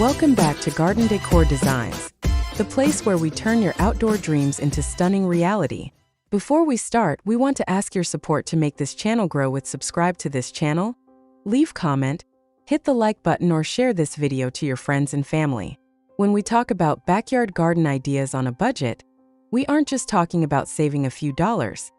Welcome back to Garden Decor Designs, the place where we turn your outdoor dreams into stunning reality. Before we start, we want to ask your support to make this channel grow with subscribe to this channel, leave comment, hit the like button or share this video to your friends and family. When we talk about backyard garden ideas on a budget, we aren't just talking about saving a few dollars.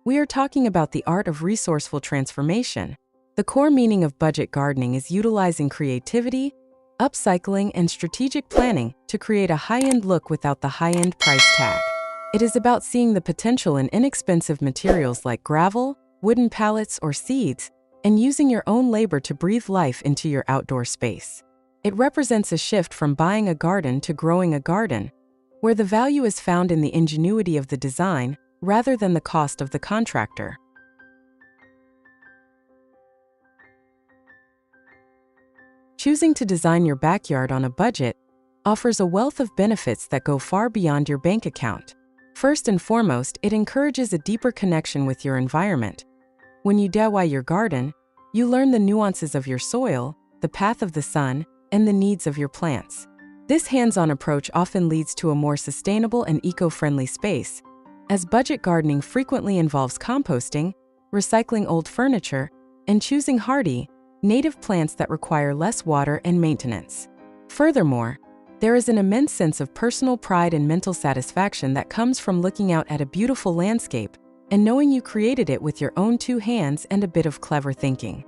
We are talking about the art of resourceful transformation. The core meaning of budget gardening is utilizing creativity, upcycling, and strategic planning to create a high-end look without the high-end price tag. It is about seeing the potential in inexpensive materials like gravel, wooden pallets, or seeds, and using your own labor to breathe life into your outdoor space. It represents a shift from buying a garden to growing a garden, where the value is found in the ingenuity of the design rather than the cost of the contractor. Choosing to design your backyard on a budget offers a wealth of benefits that go far beyond your bank account. First and foremost, it encourages a deeper connection with your environment. When you DIY your garden, you learn the nuances of your soil, the path of the sun, and the needs of your plants. This hands-on approach often leads to a more sustainable and eco-friendly space, as budget gardening frequently involves composting, recycling old furniture, and choosing hardy, native plants that require less water and maintenance. Furthermore, there is an immense sense of personal pride and mental satisfaction that comes from looking out at a beautiful landscape and knowing you created it with your own two hands and a bit of clever thinking.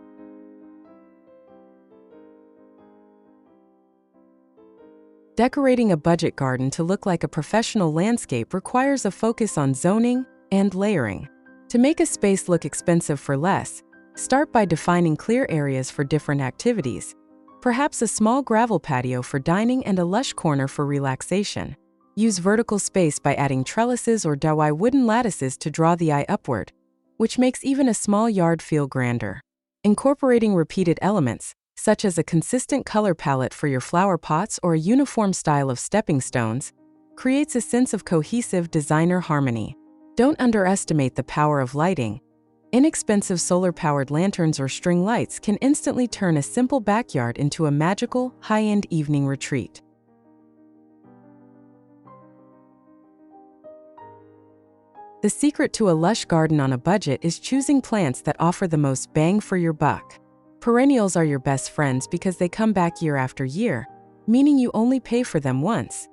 Decorating a budget garden to look like a professional landscape requires a focus on zoning and layering. To make a space look expensive for less, start by defining clear areas for different activities, perhaps a small gravel patio for dining and a lush corner for relaxation. Use vertical space by adding trellises or DIY wooden lattices to draw the eye upward, which makes even a small yard feel grander. Incorporating repeated elements, such as a consistent color palette for your flower pots or a uniform style of stepping stones, creates a sense of cohesive designer harmony. Don't underestimate the power of lighting. Inexpensive solar-powered lanterns or string lights can instantly turn a simple backyard into a magical, high-end evening retreat. The secret to a lush garden on a budget is choosing plants that offer the most bang for your buck. Perennials are your best friends because they come back year after year, meaning you only pay for them once.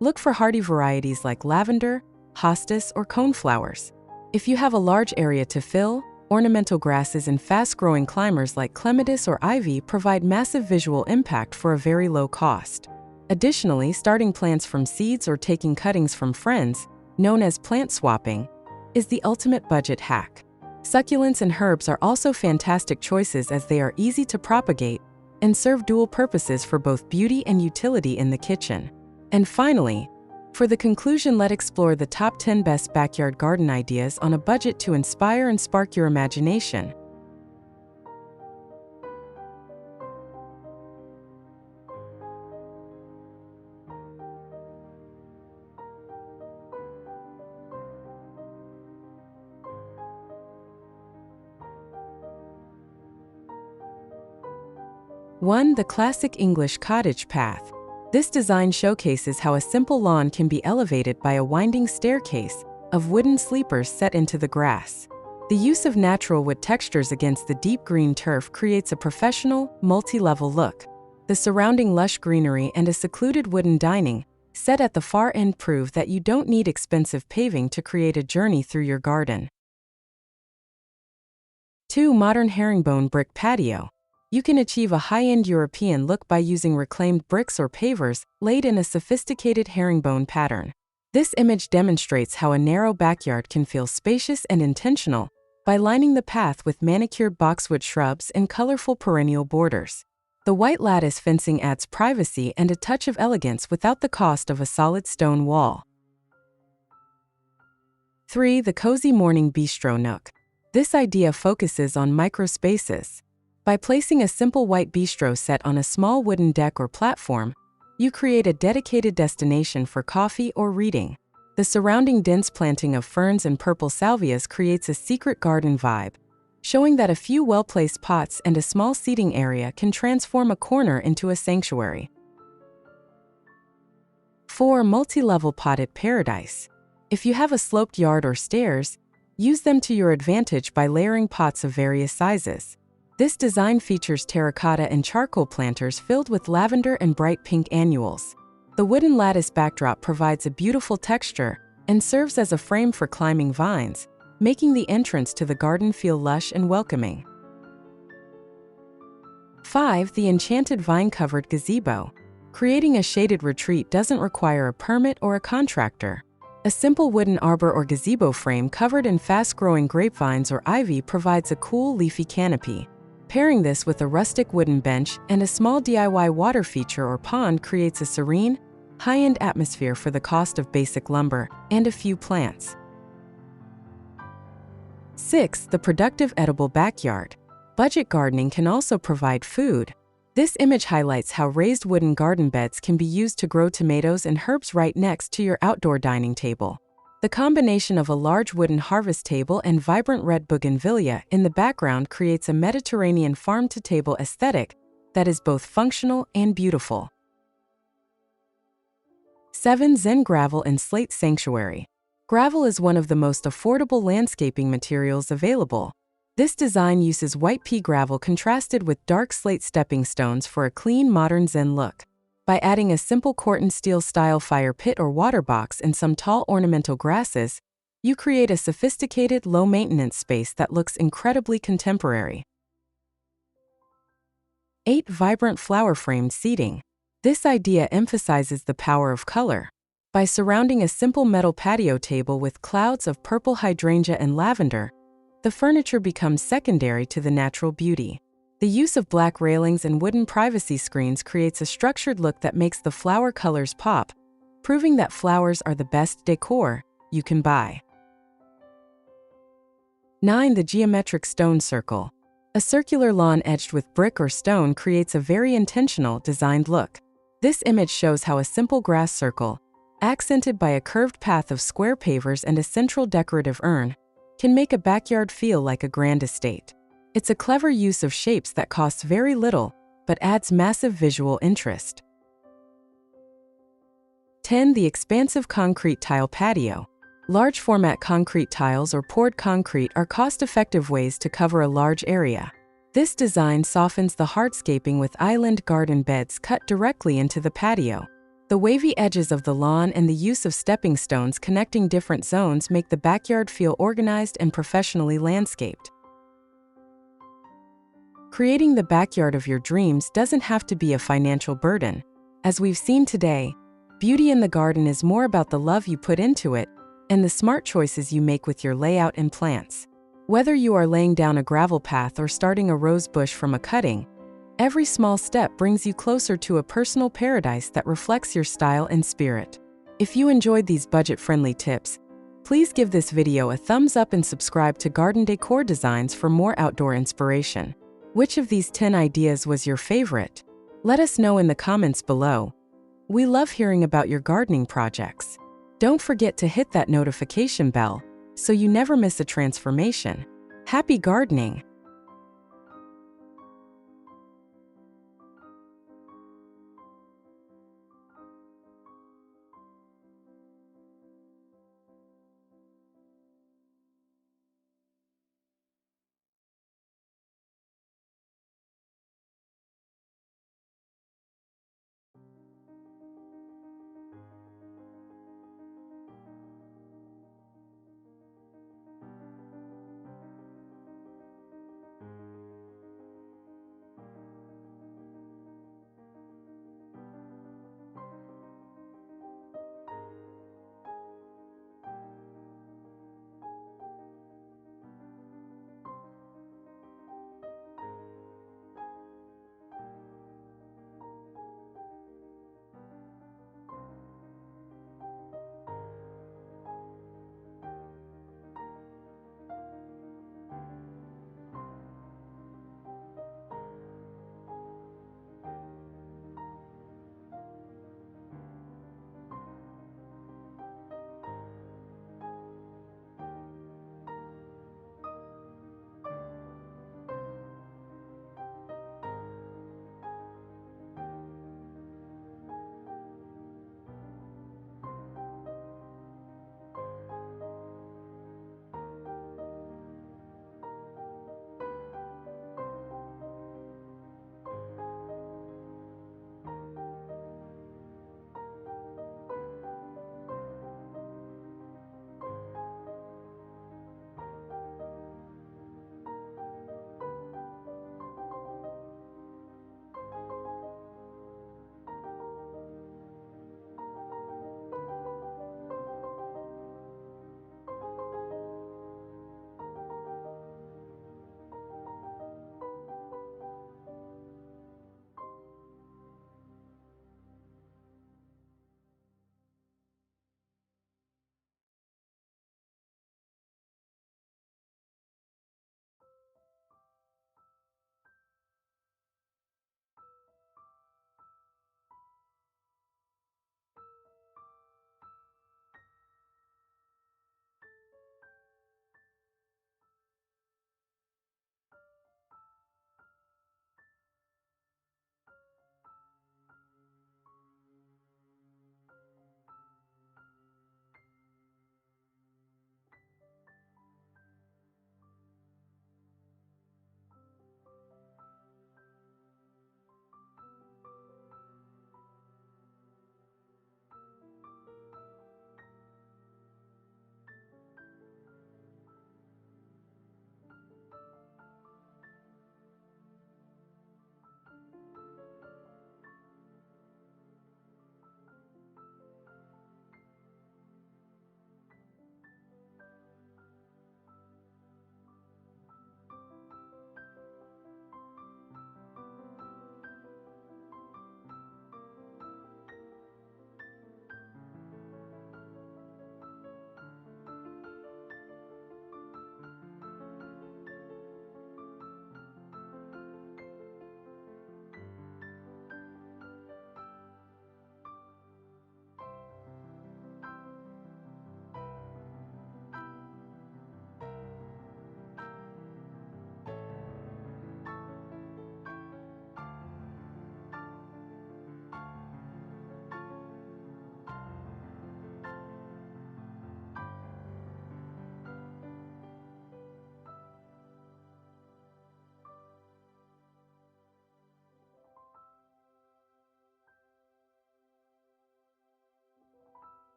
Look for hardy varieties like lavender, hostas, or coneflowers. If you have a large area to fill, ornamental grasses and fast-growing climbers like clematis or ivy provide massive visual impact for a very low cost. Additionally, starting plants from seeds or taking cuttings from friends, known as plant swapping, is the ultimate budget hack. Succulents and herbs are also fantastic choices as they are easy to propagate and serve dual purposes for both beauty and utility in the kitchen. And finally, for the conclusion, let's explore the top 10 best backyard garden ideas on a budget to inspire and spark your imagination. One, the classic English cottage path. This design showcases how a simple lawn can be elevated by a winding staircase of wooden sleepers set into the grass. The use of natural wood textures against the deep green turf creates a professional, multi-level look. The surrounding lush greenery and a secluded wooden dining set at the far end prove that you don't need expensive paving to create a journey through your garden. 2. Modern herringbone brick patio. You can achieve a high-end European look by using reclaimed bricks or pavers laid in a sophisticated herringbone pattern. This image demonstrates how a narrow backyard can feel spacious and intentional by lining the path with manicured boxwood shrubs and colorful perennial borders. The white lattice fencing adds privacy and a touch of elegance without the cost of a solid stone wall. 3. The cozy morning bistro nook. This idea focuses on micro-spaces. By placing a simple white bistro set on a small wooden deck or platform, you create a dedicated destination for coffee or reading. The surrounding dense planting of ferns and purple salvias creates a secret garden vibe, showing that a few well-placed pots and a small seating area can transform a corner into a sanctuary. 4. Multi-level potted paradise. If you have a sloped yard or stairs, use them to your advantage by layering pots of various sizes. This design features terracotta and charcoal planters filled with lavender and bright pink annuals. The wooden lattice backdrop provides a beautiful texture and serves as a frame for climbing vines, making the entrance to the garden feel lush and welcoming. 5. The enchanted vine-covered gazebo. Creating a shaded retreat doesn't require a permit or a contractor. A simple wooden arbor or gazebo frame covered in fast-growing grapevines or ivy provides a cool, leafy canopy. Pairing this with a rustic wooden bench and a small DIY water feature or pond creates a serene, high-end atmosphere for the cost of basic lumber and a few plants. 6. The productive edible backyard. Budget gardening can also provide food. This image highlights how raised wooden garden beds can be used to grow tomatoes and herbs right next to your outdoor dining table. The combination of a large wooden harvest table and vibrant red bougainvillea in the background creates a Mediterranean farm-to-table aesthetic that is both functional and beautiful. 7. Zen gravel and slate sanctuary. Gravel is one of the most affordable landscaping materials available. This design uses white pea gravel contrasted with dark slate stepping stones for a clean, modern Zen look. By adding a simple Corten steel-style fire pit or water box and some tall ornamental grasses, you create a sophisticated, low-maintenance space that looks incredibly contemporary. 8. Vibrant flower-framed seating. This idea emphasizes the power of color. By surrounding a simple metal patio table with clouds of purple hydrangea and lavender, the furniture becomes secondary to the natural beauty. The use of black railings and wooden privacy screens creates a structured look that makes the flower colors pop, proving that flowers are the best decor you can buy. 9. The geometric stone circle. A circular lawn edged with brick or stone creates a very intentional, designed look. This image shows how a simple grass circle, accented by a curved path of square pavers and a central decorative urn, can make a backyard feel like a grand estate. It's a clever use of shapes that costs very little, but adds massive visual interest. 10. The expansive concrete tile patio. Large format concrete tiles or poured concrete are cost-effective ways to cover a large area. This design softens the hardscaping with island garden beds cut directly into the patio. The wavy edges of the lawn and the use of stepping stones connecting different zones make the backyard feel organized and professionally landscaped. Creating the backyard of your dreams doesn't have to be a financial burden. As we've seen today, beauty in the garden is more about the love you put into it and the smart choices you make with your layout and plants. Whether you are laying down a gravel path or starting a rose bush from a cutting, every small step brings you closer to a personal paradise that reflects your style and spirit. If you enjoyed these budget-friendly tips, please give this video a thumbs up and subscribe to Garden Decor Designs for more outdoor inspiration. Which of these 10 ideas was your favorite? Let us know in the comments below. We love hearing about your gardening projects. Don't forget to hit that notification bell so you never miss a transformation. Happy gardening!